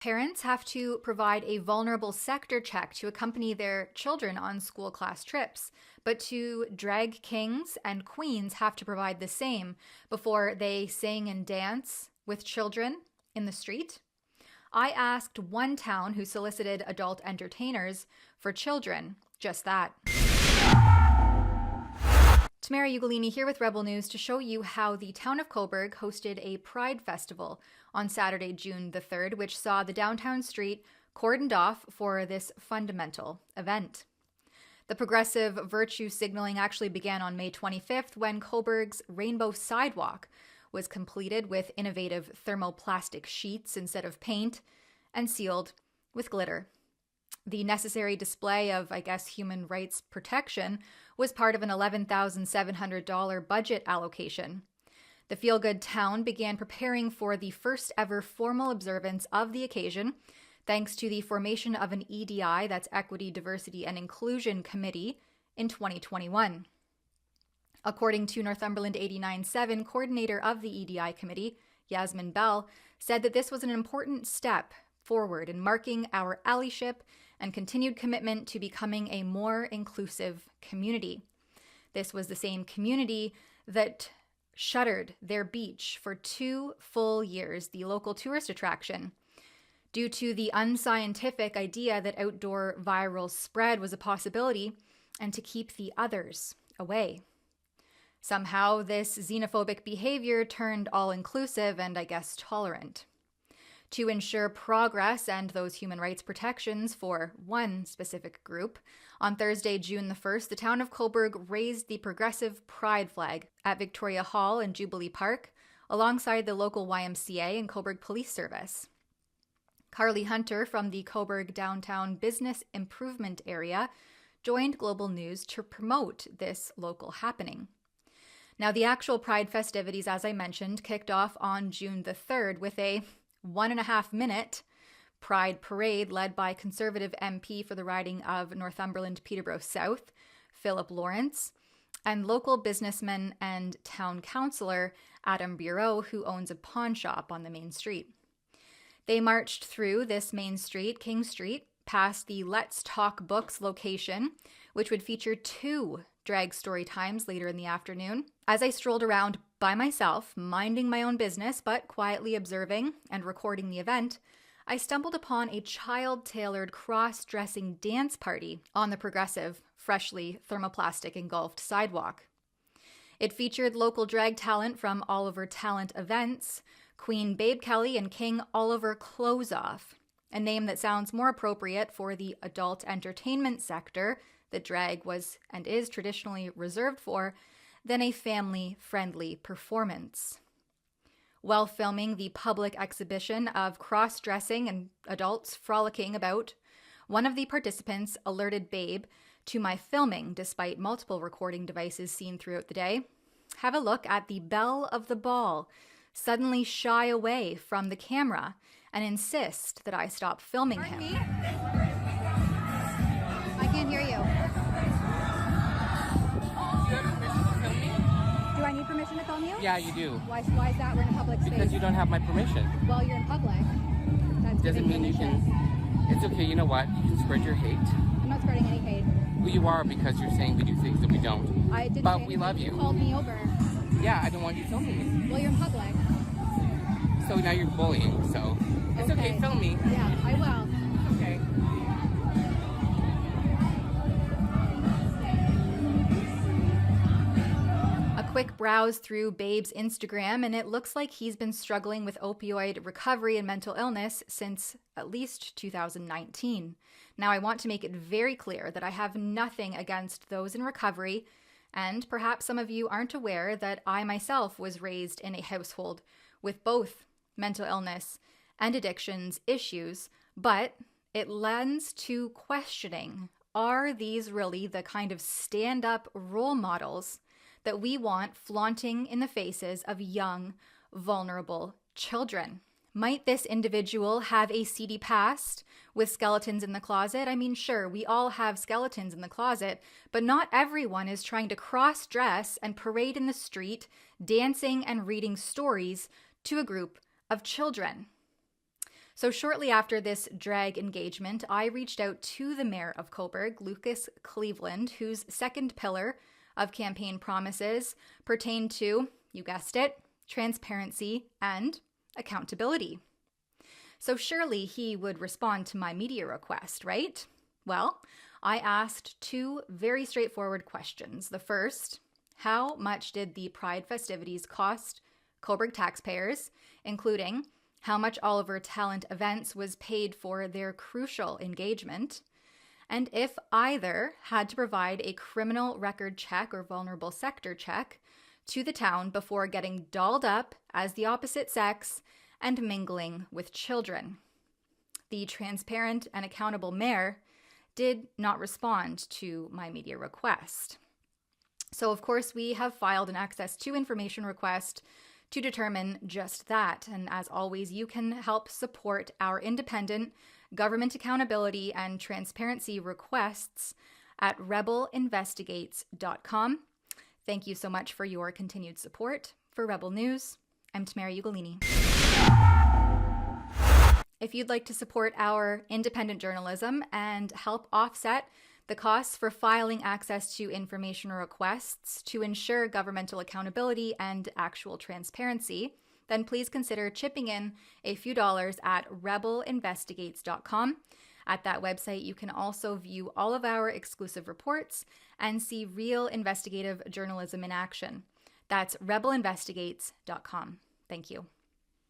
Parents have to provide a vulnerable sector check to accompany their children on school class trips, but two drag kings and queens have to provide the same before they sing and dance with children in the street. I asked one town who solicited adult entertainers for children just that. Tamara Ugolini here with Rebel News to show you how the town of Coburg hosted a Pride Festival on Saturday, June the 3rd, which saw the downtown street cordoned off for this fundamental event. The progressive virtue signaling actually began on May 25th when Coburg's Rainbow Sidewalk was completed with innovative thermoplastic sheets instead of paint and sealed with glitter. The necessary display of, human rights protection was part of an $11,700 budget allocation. The feel-good town began preparing for the first ever formal observance of the occasion, thanks to the formation of an EDI, that's Equity, Diversity, and Inclusion Committee, in 2021. According to Northumberland 89.7, coordinator of the EDI committee, Yasmin Bell, said that this was an important step forward in marking our allyship and continued commitment to becoming a more inclusive community. This was the same community that shuttered their beach for 2 full years, the local tourist attraction, due to the unscientific idea that outdoor viral spread was a possibility and to keep the others away. Somehow, this xenophobic behavior turned all-inclusive and, tolerant. To ensure progress and those human rights protections for one specific group, on Thursday, June the 1st, the town of Coburg raised the progressive pride flag at Victoria Hall and Jubilee Park, alongside the local YMCA and Coburg Police Service. Carly Hunter from the Coburg Downtown Business Improvement Area joined Global News to promote this local happening. Now, the actual Pride festivities, as I mentioned, kicked off on June the 3rd with a 1.5-minute Pride parade led by Conservative MP for the riding of Northumberland Peterborough South, Philip Lawrence, and local businessman and town councillor Adam Bureau, who owns a pawn shop on the main street. They marched through this main street, King Street, past the Let's Talk Books location, which would feature 2 drag story times later in the afternoon. As I strolled around by myself, minding my own business, but quietly observing and recording the event, I stumbled upon a child-tailored cross-dressing dance party on the progressive, freshly thermoplastic engulfed sidewalk. It featured local drag talent from Oliver Talent Events, Queen Babe Kelly and King Oliver Closeoff, a name that sounds more appropriate for the adult entertainment sector that drag was and is traditionally reserved for, than a family-friendly performance. While filming the public exhibition of cross-dressing and adults frolicking about, one of the participants alerted Babe to my filming despite multiple recording devices seen throughout the day. Have a look at the belle of the ball suddenly shy away from the camera and insist that I stop filming him. Me? I can't hear you. Do I need permission to film you? Yeah, you do. Why is that? We're in a public space. Because you don't have my permission. Well, you're in public. That doesn't mean you can. It's okay, you know what? You can spread your hate. I'm not spreading any hate. Well, you are, because you're saying we do things that we don't. I didn't. But we love you. You called me over. Yeah, I don't want you filming me. Well, you're in public. So now you're bullying, so. It's okay, film me. Yeah, I will. Okay. A quick browse through Babe's Instagram, and it looks like he's been struggling with opioid recovery and mental illness since at least 2019. Now, I want to make it very clear that I have nothing against those in recovery, and perhaps some of you aren't aware that I myself was raised in a household with both mental illness and addictions issues, but it lends to questioning, are these really the kind of stand-up role models that we want flaunting in the faces of young, vulnerable children? Might this individual have a seedy past with skeletons in the closet? I mean, sure, we all have skeletons in the closet, but not everyone is trying to cross-dress and parade in the street, dancing and reading stories to a group of children. So shortly after this drag engagement, I reached out to the mayor of Coburg, Lucas Cleveland, whose second pillar of campaign promises pertained to, you guessed it, transparency and accountability. So surely he would respond to my media request, right? Well, I asked two very straightforward questions. The first, how much did the Pride festivities cost Coburg taxpayers, including how much Oliver Talent Events was paid for their crucial engagement, and if either had to provide a criminal record check or vulnerable sector check to the town before getting dolled up as the opposite sex and mingling with children. The transparent and accountable mayor did not respond to my media request. So, of course, we have filed an access to information request to determine just that. And as always, you can help support our independent government accountability and transparency requests at rebelinvestigates.com. Thank you so much for your continued support. For Rebel News, I'm Tamara Ugolini. If you'd like to support our independent journalism and help offset the costs for filing access to information requests to ensure governmental accountability and actual transparency, then please consider chipping in a few dollars at rebelinvestigates.com. At that website, you can also view all of our exclusive reports and see real investigative journalism in action. That's rebelinvestigates.com. Thank you.